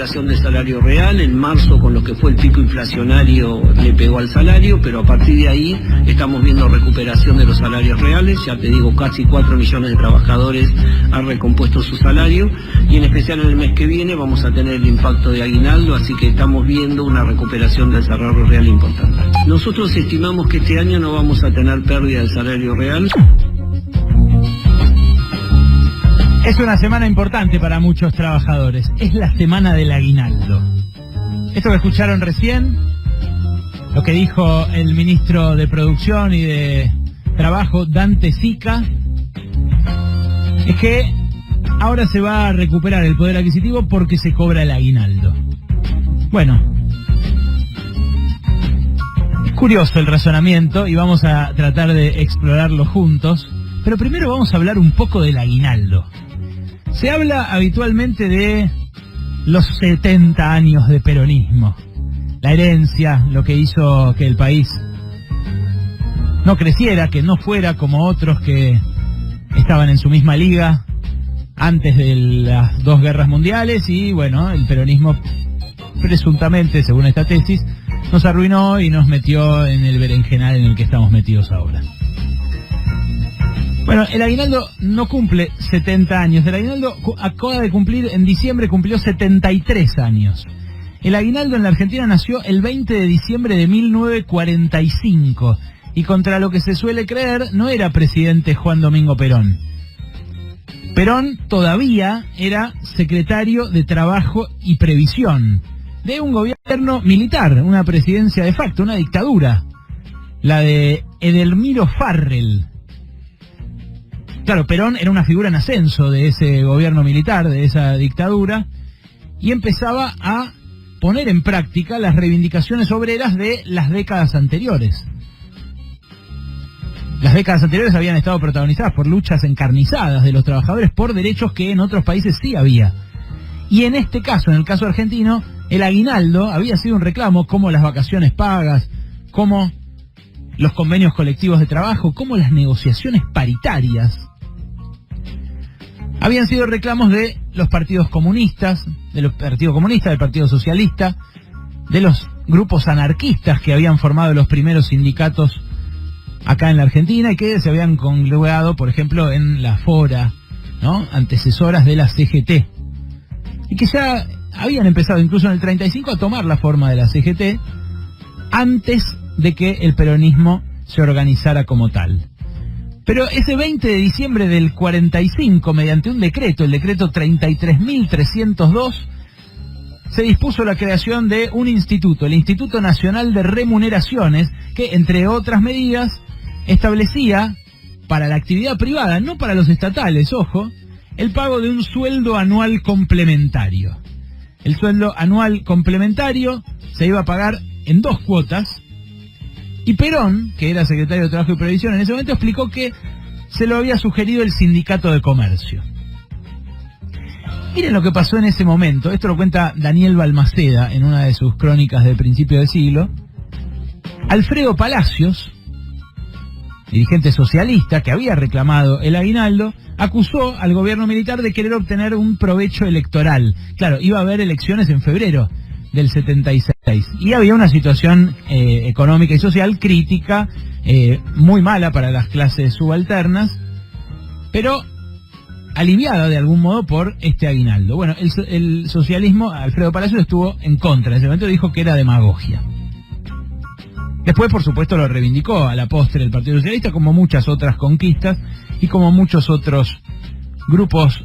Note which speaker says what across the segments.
Speaker 1: recuperación del salario real. En marzo, con lo que fue el pico inflacionario, le pegó al salario, pero a partir de ahí estamos viendo recuperación de los salarios reales. Ya te digo, casi 4 millones de trabajadores han recompuesto su salario, y en especial en el mes que viene vamos a tener el impacto de aguinaldo, así que estamos viendo una recuperación del salario real importante. Nosotros estimamos que este año no vamos a tener pérdida del salario real.
Speaker 2: Es una semana importante para muchos trabajadores. Es la semana del aguinaldo. Esto que escucharon recién, lo que dijo el ministro de Producción y de Trabajo, Dante Sica, es que ahora se va a recuperar el poder adquisitivo porque se cobra el aguinaldo. Bueno, es curioso el razonamiento y vamos a tratar de explorarlo juntos, pero primero vamos a hablar un poco del aguinaldo. Se habla habitualmente de los 70 años de peronismo, la herencia, lo que hizo que el país no creciera, que no fuera como otros que estaban en su misma liga antes de las 2 guerras mundiales, y bueno, el peronismo presuntamente, según esta tesis, nos arruinó y nos metió en el berenjenal en el que estamos metidos ahora. Bueno, el aguinaldo no cumple 70 años. El aguinaldo acaba de cumplir, en diciembre cumplió 73 años. El aguinaldo en la Argentina nació el 20 de diciembre de 1945. Y contra lo que se suele creer, no era presidente Juan Domingo Perón. Perón todavía era secretario de Trabajo y Previsión de un gobierno militar, una presidencia de facto, una dictadura, la de Edelmiro Farrell. Claro, Perón era una figura en ascenso de ese gobierno militar, de esa dictadura, y empezaba a poner en práctica las reivindicaciones obreras de las décadas anteriores. Las décadas anteriores habían estado protagonizadas por luchas encarnizadas de los trabajadores por derechos que en otros países sí había. Y en este caso, en el caso argentino, el aguinaldo había sido un reclamo, como las vacaciones pagas, como los convenios colectivos de trabajo, como las negociaciones paritarias. Habían sido reclamos de los partidos comunistas, del Partido Socialista, de los grupos anarquistas que habían formado los primeros sindicatos acá en la Argentina y que se habían congregado, por ejemplo, en la Fora, ¿no?, antecesoras de la CGT. Y que ya habían empezado incluso en el 35 a tomar la forma de la CGT antes de que el peronismo se organizara como tal. Pero ese 20 de diciembre del 45, mediante un decreto, el decreto 33.302, se dispuso la creación de un instituto, el Instituto Nacional de Remuneraciones, que, entre otras medidas, establecía para la actividad privada, no para los estatales, ojo, el pago de un sueldo anual complementario. El sueldo anual complementario se iba a pagar en 2 cuotas, y Perón, que era secretario de Trabajo y Previsión en ese momento, explicó que se lo había sugerido el Sindicato de Comercio. Miren lo que pasó en ese momento. Esto lo cuenta Daniel Balmaceda en una de sus crónicas de principio de siglo. Alfredo Palacios, dirigente socialista que había reclamado el aguinaldo, acusó al gobierno militar de querer obtener un provecho electoral. Claro, iba a haber elecciones en febrero del 76 y había una situación económica y social crítica, muy mala para las clases subalternas, pero aliviada de algún modo por este aguinaldo. Bueno, el socialismo, Alfredo Palacios, estuvo en contra. En ese momento dijo que era demagogia. Después, por supuesto, lo reivindicó a la postre el Partido Socialista, como muchas otras conquistas y como muchos otros grupos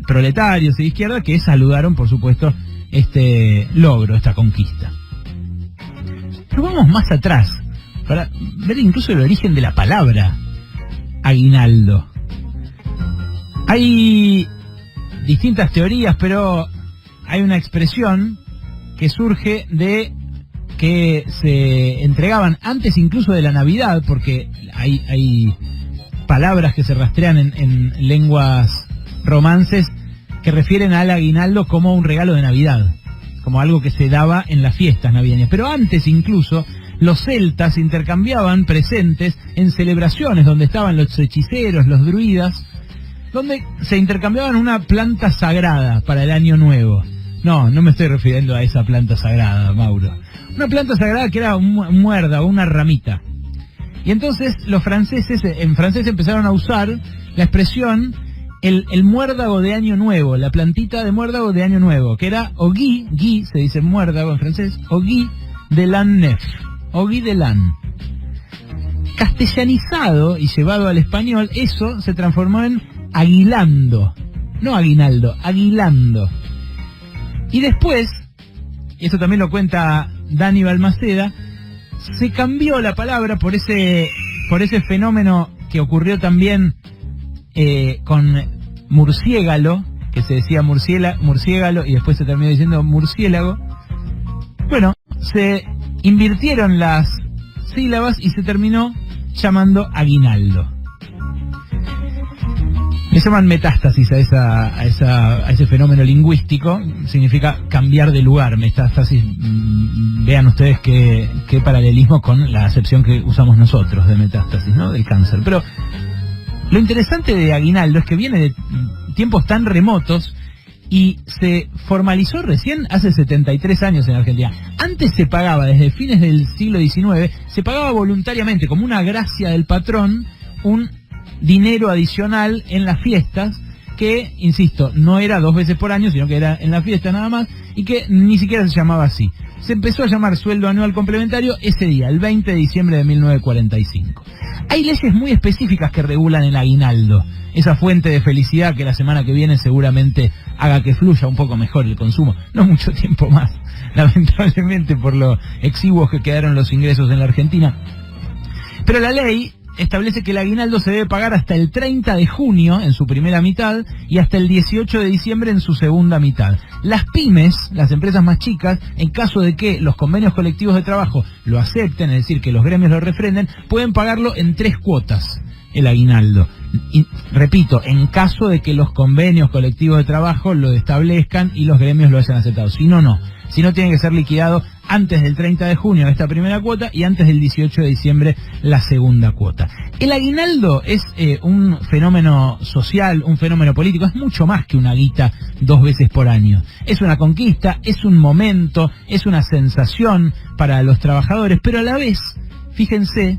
Speaker 2: proletarios y de izquierda que saludaron, por supuesto, este logro, esta conquista. Pero vamos más atrás, para ver incluso el origen de la palabra aguinaldo. Hay distintas teorías, pero hay una expresión que surge de que se entregaban antes incluso de la Navidad, porque hay palabras que se rastrean en lenguas romances que refieren al aguinaldo como un regalo de Navidad, como algo que se daba en las fiestas navideñas. Pero antes incluso los celtas intercambiaban presentes en celebraciones donde estaban los hechiceros, los druidas, donde se intercambiaban una planta sagrada para el año nuevo. No me estoy refiriendo a esa planta sagrada, Mauro. Una planta sagrada que era un muérdago, una ramita. Y entonces los franceses, en francés empezaron a usar la expresión el muérdago de Año Nuevo, la plantita de muérdago de Año Nuevo, que era Ogui, gui, se dice muérdago en francés, Ogui de l'an neuf, Ogui de l'an. Castellanizado y llevado al español, eso se transformó en aguilando, no aguinaldo, aguilando. Y después, y eso también lo cuenta Dani Balmaceda, se cambió la palabra por ese fenómeno que ocurrió también con murciégalo, que se decía murciégalo y después se terminó diciendo murciélago. Bueno, se invirtieron las sílabas y se terminó llamando aguinaldo. Le llaman metástasis a ese fenómeno lingüístico, significa cambiar de lugar. Metástasis, vean ustedes qué paralelismo con la acepción que usamos nosotros de metástasis, ¿no? Del cáncer. Pero lo interesante de aguinaldo es que viene de tiempos tan remotos y se formalizó recién hace 73 años en Argentina. Antes se pagaba, desde fines del siglo XIX, se pagaba voluntariamente, como una gracia del patrón, un dinero adicional en las fiestas, que, insisto, no era 2 veces por año, sino que era en la fiesta nada más, y que ni siquiera se llamaba así. Se empezó a llamar sueldo anual complementario ese día, el 20 de diciembre de 1945. Hay leyes muy específicas que regulan el aguinaldo, esa fuente de felicidad que la semana que viene seguramente haga que fluya un poco mejor el consumo, no mucho tiempo más, lamentablemente por lo exiguos que quedaron los ingresos en la Argentina. Pero la ley establece que el aguinaldo se debe pagar hasta el 30 de junio en su primera mitad y hasta el 18 de diciembre en su segunda mitad. Las pymes, las empresas más chicas, en caso de que los convenios colectivos de trabajo lo acepten, es decir, que los gremios lo refrenden, pueden pagarlo en 3 cuotas, el aguinaldo. Y, repito, en caso de que los convenios colectivos de trabajo lo establezcan y los gremios lo hayan aceptado. Si no, no. Si no, tiene que ser liquidado antes del 30 de junio esta primera cuota y antes del 18 de diciembre la segunda cuota. El aguinaldo es un fenómeno social, un fenómeno político, es mucho más que una guita 2 veces por año. Es una conquista, es un momento, es una sensación para los trabajadores, pero a la vez, fíjense,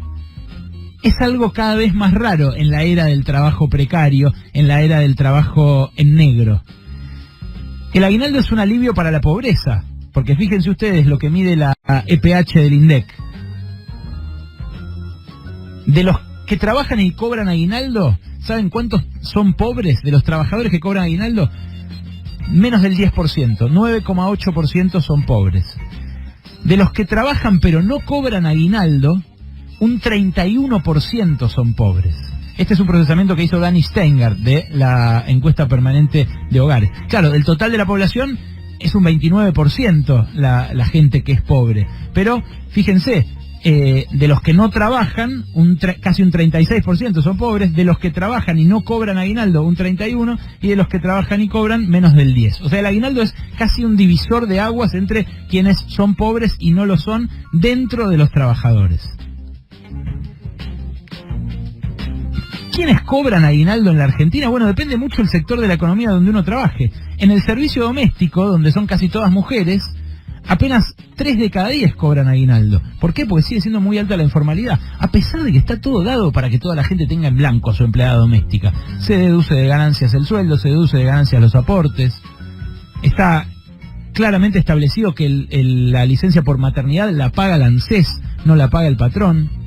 Speaker 2: es algo cada vez más raro en la era del trabajo precario, en la era del trabajo en negro. El aguinaldo es un alivio para la pobreza, porque fíjense ustedes lo que mide la EPH del INDEC. De los que trabajan y cobran aguinaldo, ¿saben cuántos son pobres de los trabajadores que cobran aguinaldo? Menos del 10%, 9,8% son pobres. De los que trabajan pero no cobran aguinaldo, un 31% son pobres. Este es un procesamiento que hizo Dani Steingart de la encuesta permanente de hogares. Claro, del total de la población es un 29% la gente que es pobre. Pero, fíjense, de los que no trabajan, casi un 36% son pobres. De los que trabajan y no cobran aguinaldo, un 31%. Y de los que trabajan y cobran, menos del 10%. O sea, el aguinaldo es casi un divisor de aguas entre quienes son pobres y no lo son dentro de los trabajadores. ¿Quiénes cobran aguinaldo en la Argentina? Bueno, depende mucho del sector de la economía donde uno trabaje. En el servicio doméstico, donde son casi todas mujeres, apenas 3 de cada 10 cobran aguinaldo. ¿Por qué? Porque sigue siendo muy alta la informalidad, a pesar de que está todo dado para que toda la gente tenga en blanco a su empleada doméstica. Se deduce de ganancias el sueldo, se deduce de ganancias los aportes. Está claramente establecido que la licencia por maternidad la paga la ANSES, no la paga el patrón.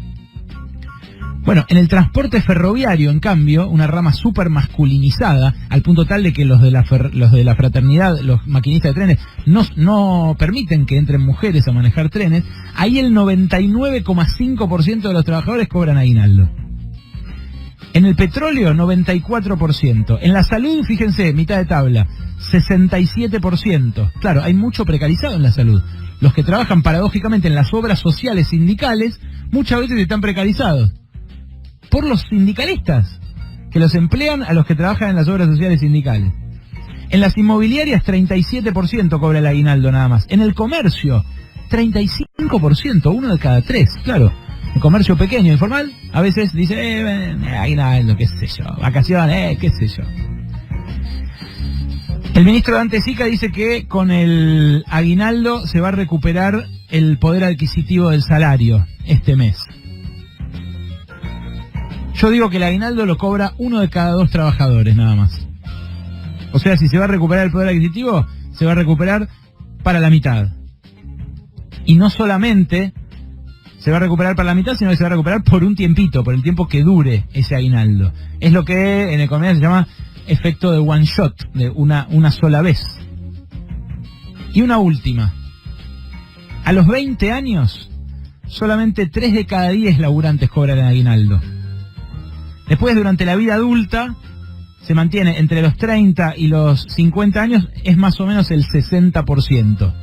Speaker 2: Bueno, en el transporte ferroviario, en cambio, una rama súper masculinizada, al punto tal de que los de la fraternidad, los maquinistas de trenes, no permiten que entren mujeres a manejar trenes. Ahí el 99,5% de los trabajadores cobran aguinaldo. En el petróleo, 94%. En la salud, fíjense, mitad de tabla, 67%. Claro, hay mucho precarizado en la salud. Los que trabajan paradójicamente en las obras sociales sindicales, muchas veces están precarizados por los sindicalistas, que los emplean a los que trabajan en las obras sociales sindicales. En las inmobiliarias, 37% cobra el aguinaldo nada más. En el comercio, 35%, 1 de cada 3, claro. El comercio pequeño, informal, a veces dice, aguinaldo, qué sé yo, vacaciones, qué sé yo. El ministro Dante Sica dice que con el aguinaldo se va a recuperar el poder adquisitivo del salario este mes. Yo digo que el aguinaldo lo cobra 1 de cada 2 trabajadores nada más. O sea, si se va a recuperar el poder adquisitivo, se va a recuperar para la mitad. Y no solamente se va a recuperar para la mitad, sino que se va a recuperar por un tiempito, por el tiempo que dure ese aguinaldo. Es lo que en economía se llama efecto de one shot, de una sola vez. Y una última. A los 20 años, solamente 3 de cada 10 laburantes cobran el aguinaldo. Después, durante la vida adulta, se mantiene entre los 30 y los 50 años, es más o menos el 60%.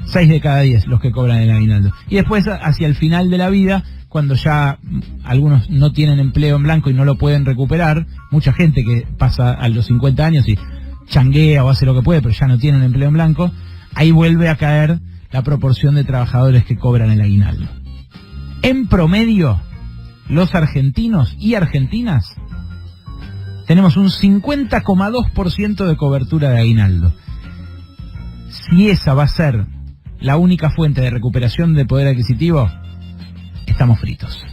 Speaker 2: 6 de cada 10 los que cobran el aguinaldo. Y después, hacia el final de la vida, cuando ya algunos no tienen empleo en blanco y no lo pueden recuperar, mucha gente que pasa a los 50 años y changuea o hace lo que puede, pero ya no tienen empleo en blanco, ahí vuelve a caer la proporción de trabajadores que cobran el aguinaldo. En promedio, los argentinos y argentinas tenemos un 50,2% de cobertura de aguinaldo. Si esa va a ser la única fuente de recuperación de poder adquisitivo, estamos fritos.